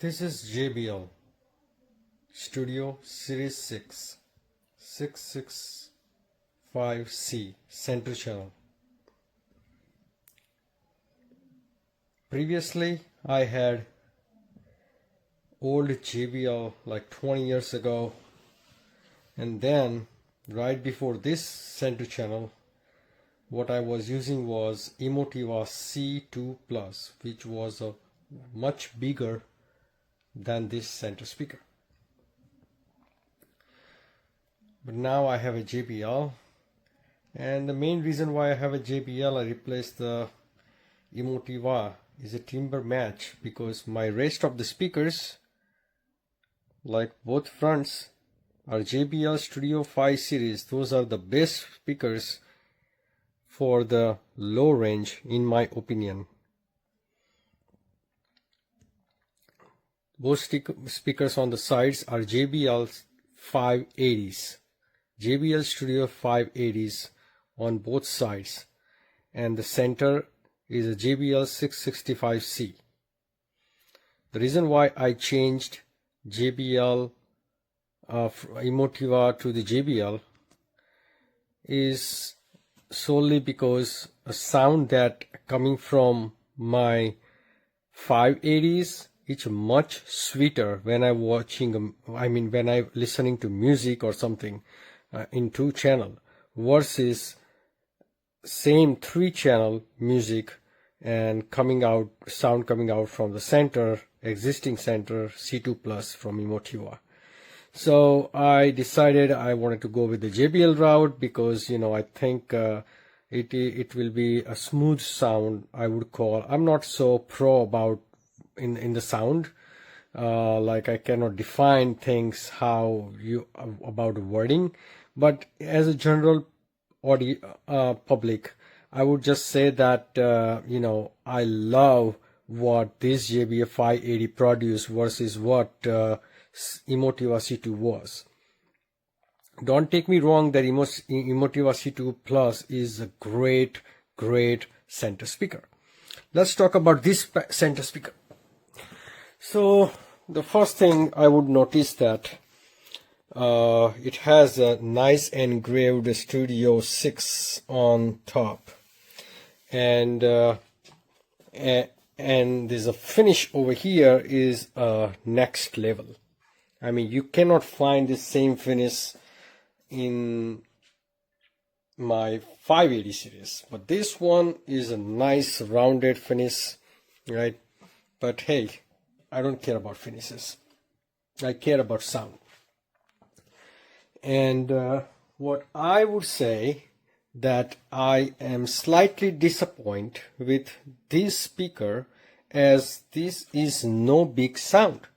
This is JBL Studio Series 6 665C center channel. Previously I had old JBL like 20 years ago, and then right before this center channel what I was using was Emotiva C2 Plus, which was a much bigger than this center speaker. But now I have a JBL, and the main reason why I have a JBL, I replaced the Emotiva, is a timbre match, because my rest of the speakers, like both fronts, are JBL Studio 5 series. Those are the best speakers for the low range in my opinion. Both speakers on the sides are JBL 580s, JBL Studio 580s on both sides, and the center is a JBL 665C. The reason why I changed JBL Emotiva to the JBL is solely because a sound that coming from my 580s, it's much sweeter when I'm watching, when I'm listening to music or something in 2-channel versus same 3-channel music and sound coming out from the existing center C2 Plus from Emotiva. So I decided I wanted to go with the JBL route because, I think it will be a smooth sound, I would call. I'm not so pro about in the sound, like I cannot define things about wording, but as a general public, I would just say that I love what this JBL 580 produced versus what Emotiva C2 was. Don't take me wrong that Emotiva C2 Plus is a great center speaker. Let's talk about this center speaker. So the first thing I would notice that it has a nice engraved Studio 6 on top, and there's a finish over here is next level. You cannot find the same finish in my 580 series, but this one is a nice rounded finish, right? But hey, I don't care about finishes. I care about sound. And what I would say that I am slightly disappointed with this speaker, as this is no big sound.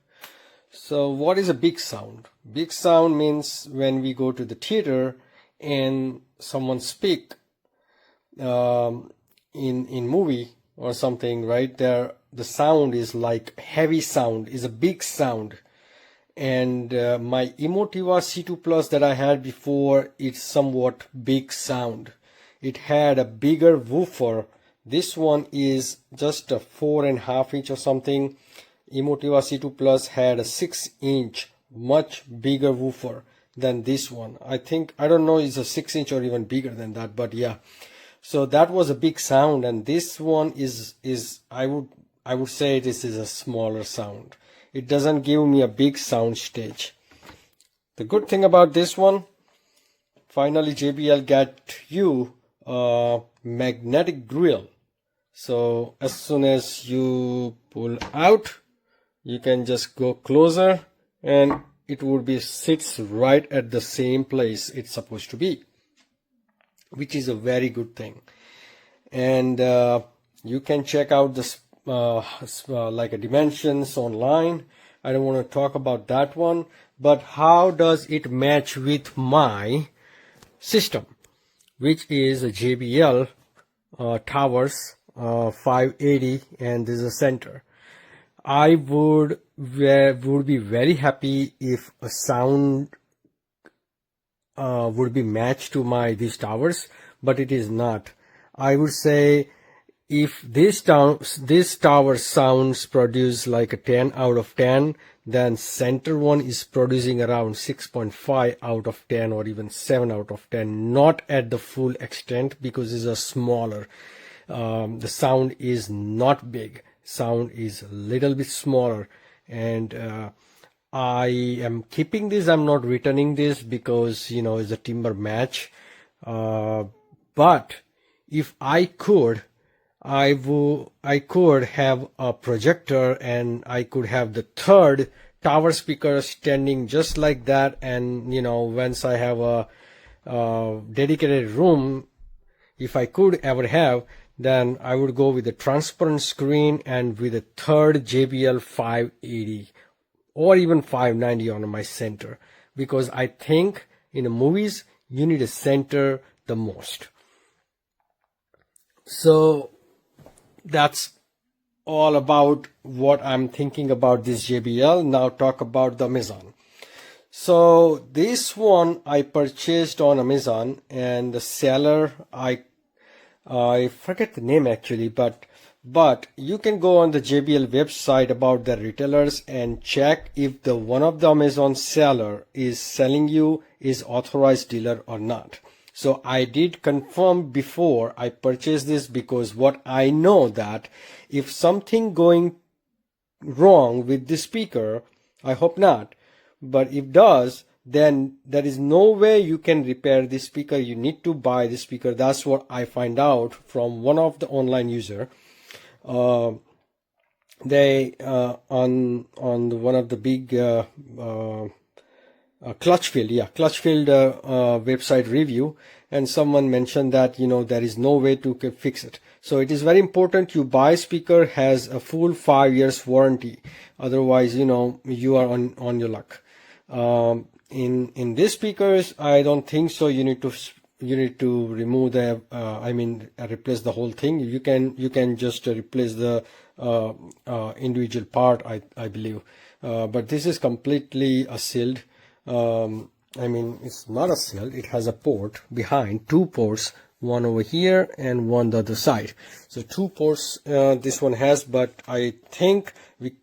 So what is a big sound? Big sound means when we go to the theater and someone speak in movie or something, right? There the sound is like heavy sound, is a big sound. And my Emotiva C2 Plus that I had before, it's somewhat big sound. It had a bigger woofer. This one is just a 4.5 inch or something. Emotiva C2 Plus had a 6-inch, much bigger woofer than this one. I don't know, it's a 6-inch or even bigger than that, but yeah. So that was a big sound, and this one is I would say this is a smaller sound. It doesn't give me a big sound stage. The good thing about this one, finally JBL got you a magnetic grill. So as soon as you pull out, you can just go closer and it would be sits right at the same place it's supposed to be, which is a very good thing. And you can check out this like a dimensions online. I don't want to talk about that one, but how does it match with my system, which is a JBL Towers 580, and this is a center. I would be very happy if a sound would be matched to these towers, but it is not. I would say if this tower sounds produce like a 10 out of 10, then center one is producing around 6.5 out of 10 or even 7 out of 10, not at the full extent because it's a smaller. The sound is not big, sound is a little bit smaller, and I am keeping this. I'm not returning this because, you know, it's a timber match. But if I could, I could have a projector and I could have the third tower speaker standing just like that. And, you know, once I have a dedicated room, if I could ever have, then I would go with a transparent screen and with a third JBL 580 or even 590 on my center, because I think in the movies you need a center the most. So that's all about what I'm thinking about this JBL. Now talk about the Amazon. So this one I purchased on Amazon, and the seller, I forget the name actually, but you can go on the JBL website about the retailers and check if the one of the Amazon seller is selling you is authorized dealer or not. So I did confirm before I purchased this, because what I know that if something going wrong with the speaker, I hope not, but if does, then there is no way you can repair the speaker. You need to buy the speaker. That's what I find out from one of the online user. They on one of the big Clutchfield website review, and someone mentioned that, you know, there is no way to fix it. So it is very important you buy speaker has a full 5 years warranty. Otherwise, you know, you are on your luck. In these speakers, I don't think so. You need to remove the replace the whole thing. You can just replace the individual part, I believe. But this is completely sealed. It's not a sealed. It has a port behind, 2 ports, one over here and one the other side. So 2 ports this one has, but I think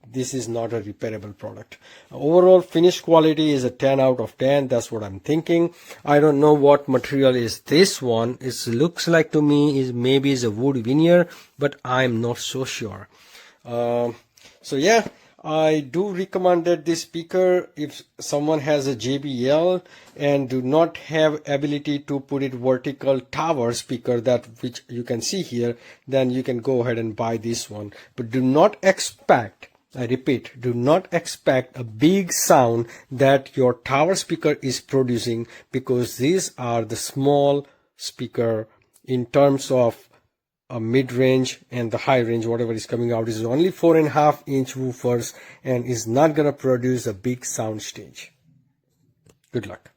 this is not a repairable product. Overall finish quality is a 10 out of 10. That's what I'm thinking. I don't know what material is this one. It looks like to me is maybe is a wood veneer, but I'm not so sure. So yeah, I do recommend that this speaker, if someone has a JBL and do not have ability to put it vertical tower speaker, that which you can see here, then you can go ahead and buy this one. But do not expect, I repeat, do not expect a big sound that your tower speaker is producing, because these are the small speaker in terms of a mid-range and the high range. Whatever is coming out is only 4.5-inch woofers and is not going to produce a big sound stage. Good luck.